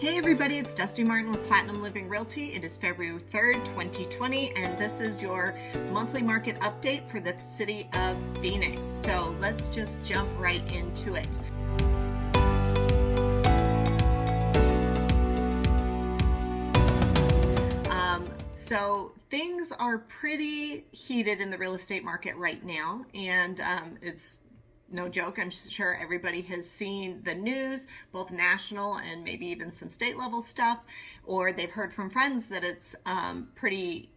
Hey everybody, it's Dusti Martin with Platinum Living Realty. It is February 3rd, 2020, and this is your monthly market update for the city of Phoenix. So let's just jump right into it. So things are pretty heated in the real estate market right now, and it's no joke. I'm sure everybody has seen the news, both national and maybe even some state level stuff, or they've heard from friends that it's pretty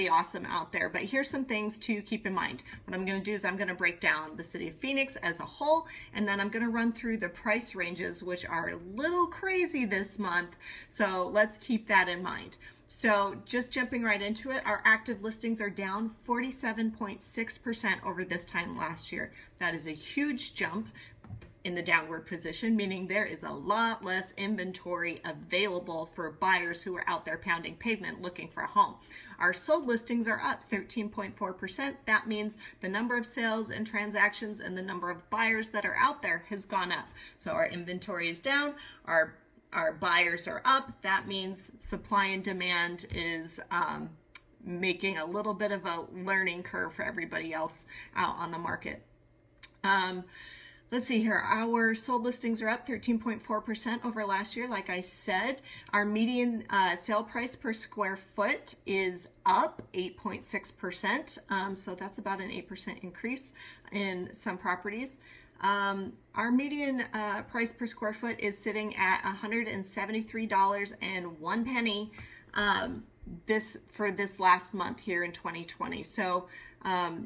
awesome out there. But here's some things to keep in mind. What I'm going to do is I'm going to break down the city of Phoenix as a whole, and then I'm going to run through the price ranges, which are a little crazy this month. So let's keep that in mind. So just jumping right into it, our active listings are down 47.6% over this time last year. That is a huge jump in the downward position, meaning there is a lot less inventory available for buyers who are out there pounding pavement looking for a home. Our sold listings are up 13.4%. That means the number of sales and transactions and the number of buyers that are out there has gone up. So our inventory is down, our buyers are up. That means supply and demand is making a little bit of a learning curve for everybody else out on the market. Let's see here. Our sold listings are up 13.4% over last year. Like I said, our median sale price per square foot is up 8.6%. So that's about an 8% increase in some properties. Our median price per square foot is sitting at $173.01 for this last month here in 2020. So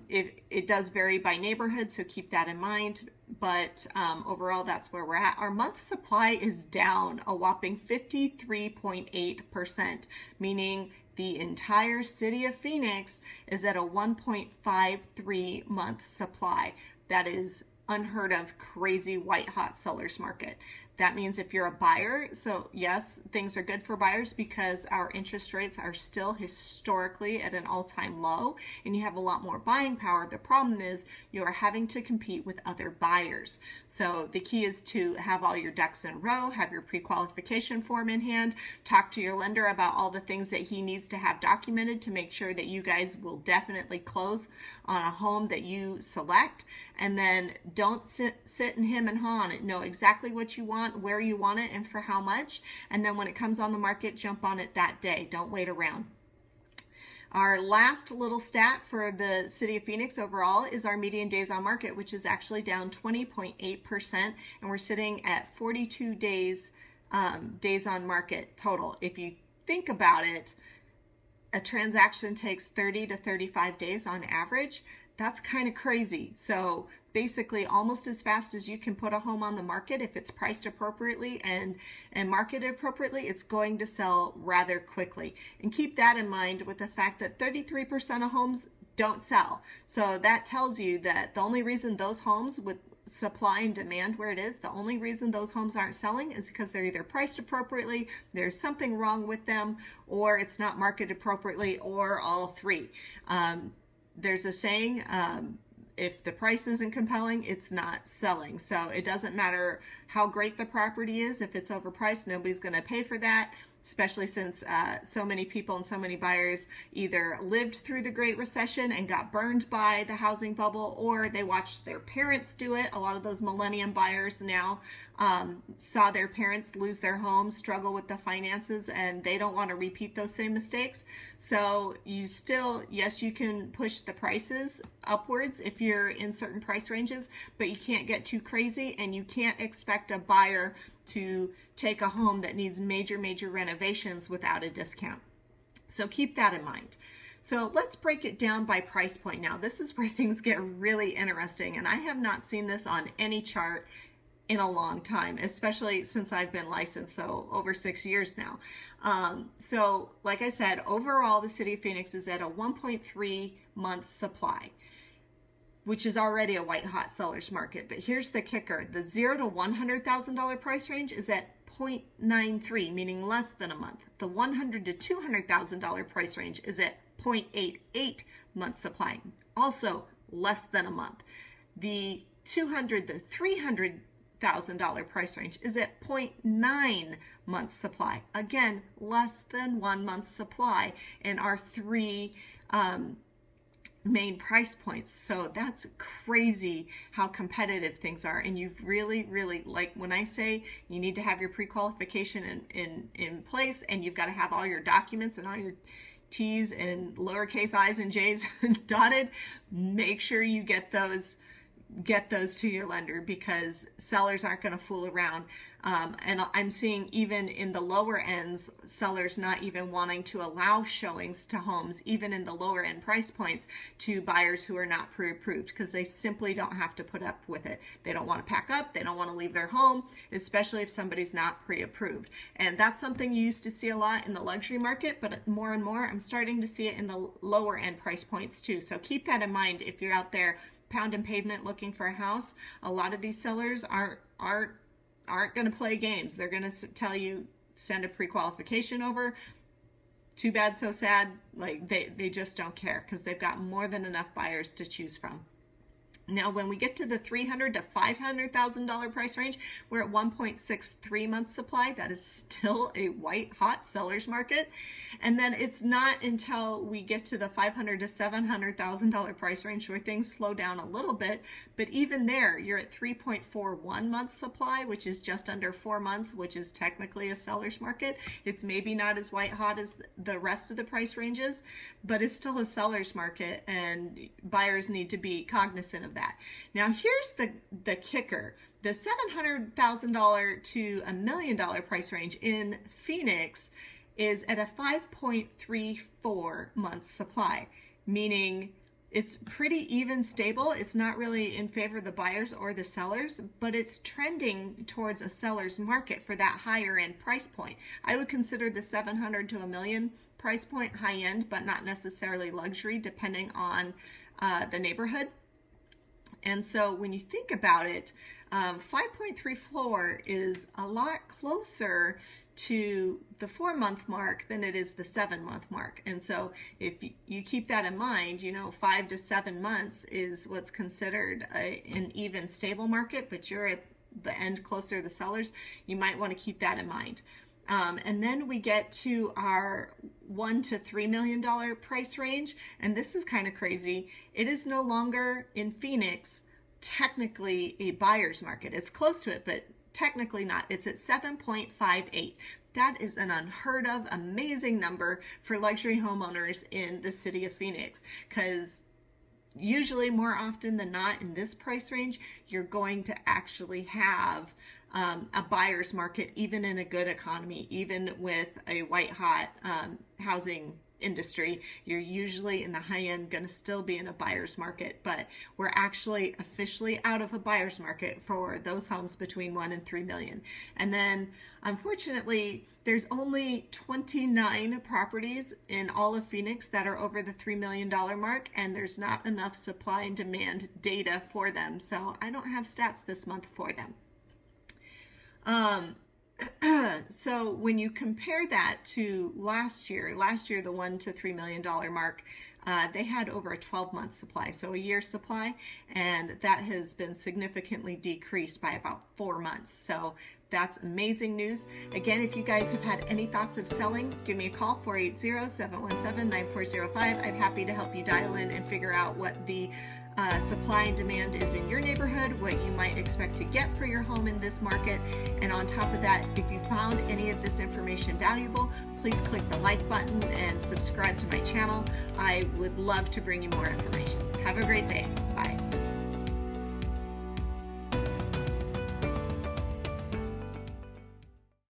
it does vary by neighborhood, so keep that in mind. But overall, that's where we're at. Our month supply is down a whopping 53.8%, meaning the entire city of Phoenix is at a 1.53 month supply. That is unheard of, crazy white hot seller's market. That means if you're a buyer, so yes, things are good for buyers because our interest rates are still historically at an all-time low and you have a lot more buying power. The problem is you are having to compete with other buyers. So the key is to have all your ducks in a row, have your pre-qualification form in hand, talk to your lender about all the things that he needs to have documented to make sure that you guys will definitely close on a home that you select, and then don't sit and hem and haw on it. Know exactly what you want, where you want it, and for how much. And then when it comes on the market, jump on it that day. Don't wait around. Our last little stat for the city of Phoenix overall is our median days on market, which is actually down 20.8%, and we're sitting at 42 days days on market total. If you think about it, a transaction takes 30 to 35 days on average. That's kind of crazy. So basically almost as fast as you can put a home on the market, if it's priced appropriately and marketed appropriately, it's going to sell rather quickly. And keep that in mind with the fact that 33% of homes don't sell. So that tells you that the only reason those homes with supply and demand where it is, the only reason those homes aren't selling is because they're either priced appropriately, there's something wrong with them, or it's not marketed appropriately, or all three. There's a saying, if the price isn't compelling, it's not selling. So it doesn't matter how great the property is. If it's overpriced, nobody's going to pay for that, especially since so many people and so many buyers either lived through the Great Recession and got burned by the housing bubble, or they watched their parents do it. A lot of those millennium buyers now saw their parents lose their homes, struggle with the finances, and they don't want to repeat those same mistakes. So you still, yes, you can push the prices upwards if you're in certain price ranges, but you can't get too crazy, and you can't expect a buyer to take a home that needs major renovations without a discount. So keep that in mind. So let's break it down by price point now. This is where things get really interesting, and I have not seen this on any chart in a long time, especially since I've been licensed, so over 6 years now. So like I said, overall the city of Phoenix is at a 1.3 month supply, which is already a white hot seller's market. But here's the kicker. The $0 to $100,000 price range is at 0.93, meaning less than a month. The $100,000 to $200,000 price range is at 0.88 month supply, also less than a month. The $200,000 to $700,000 price range is at 0.9 months supply. Again, less than 1 month supply in our three main price points. So that's crazy how competitive things are. And you've really, like when I say you need to have your pre-qualification in place, and you've got to have all your documents and all your T's and lowercase i's and j's dotted, make sure you get those to your lender, because sellers aren't going to fool around. And I'm seeing even in the lower ends, sellers not even wanting to allow showings to homes, even in the lower end price points, to buyers who are not pre-approved, because they simply don't have to put up with it. They don't want to pack up. They don't want to leave their home, especially if somebody's not pre-approved. And that's something you used to see a lot in the luxury market, but more and more I'm starting to see it in the lower end price points too. So keep that in mind if you're out there pounding pavement looking for a house. A lot of these sellers aren't going to play games. They're going to tell you, send a pre-qualification over. Too bad, so sad. Like they just don't care, because they've got more than enough buyers to choose from. Now, when we get to the $300,000 to $500,000 price range, we're at 1.63 months supply. That is still a white hot seller's market. And then it's not until we get to the $500,000 to $700,000 price range where things slow down a little bit. But even there, you're at 3.41 months supply, which is just under 4 months, which is technically a seller's market. It's maybe not as white hot as the rest of the price ranges, but it's still a seller's market, and buyers need to be cognizant of that. Now, here's the kicker. The $700,000 to $1 million price range in Phoenix is at a 5.34 month supply, meaning it's pretty even stable. It's not really in favor of the buyers or the sellers, but it's trending towards a seller's market for that higher end price point. I would consider the 700 to $1 million price point high end, but not necessarily luxury, depending on the neighborhood. And so when you think about it, 5.34 is a lot closer to the 4 month mark than it is the 7 month mark. And so if you keep that in mind, 5 to 7 months is what's considered an even stable market, but you're at the end closer to the sellers. You might want to keep that in mind. And then we get to our $1 to $3 million price range. And this is kind of crazy. It is no longer in Phoenix technically a buyer's market. It's close to it, but technically not. It's at 7.58. That is an unheard of, amazing number for luxury homeowners in the city of Phoenix, because usually, more often than not, in this price range, you're going to actually have a buyer's market, even in a good economy, even with a white hot housing industry. You're usually in the high end going to still be in a buyer's market, but we're actually officially out of a buyer's market for those homes between 1 and 3 million. And then unfortunately, there's only 29 properties in all of Phoenix that are over the $3 million mark, and there's not enough supply and demand data for them. So I don't have stats this month for them. So when you compare that to last year, the $1 to $3 million mark, they had over a 12-month supply, so a year supply, and that has been significantly decreased by about 4 months. So that's amazing news. Again, if you guys have had any thoughts of selling, give me a call, 480-717-9405. I'd happy to help you dial in and figure out what the supply and demand is in your neighborhood, what you might expect to get for your home in this market. And on top of that, if you found any of this information valuable, please click the like button and subscribe to my channel. I would love to bring you more information. Have a great day.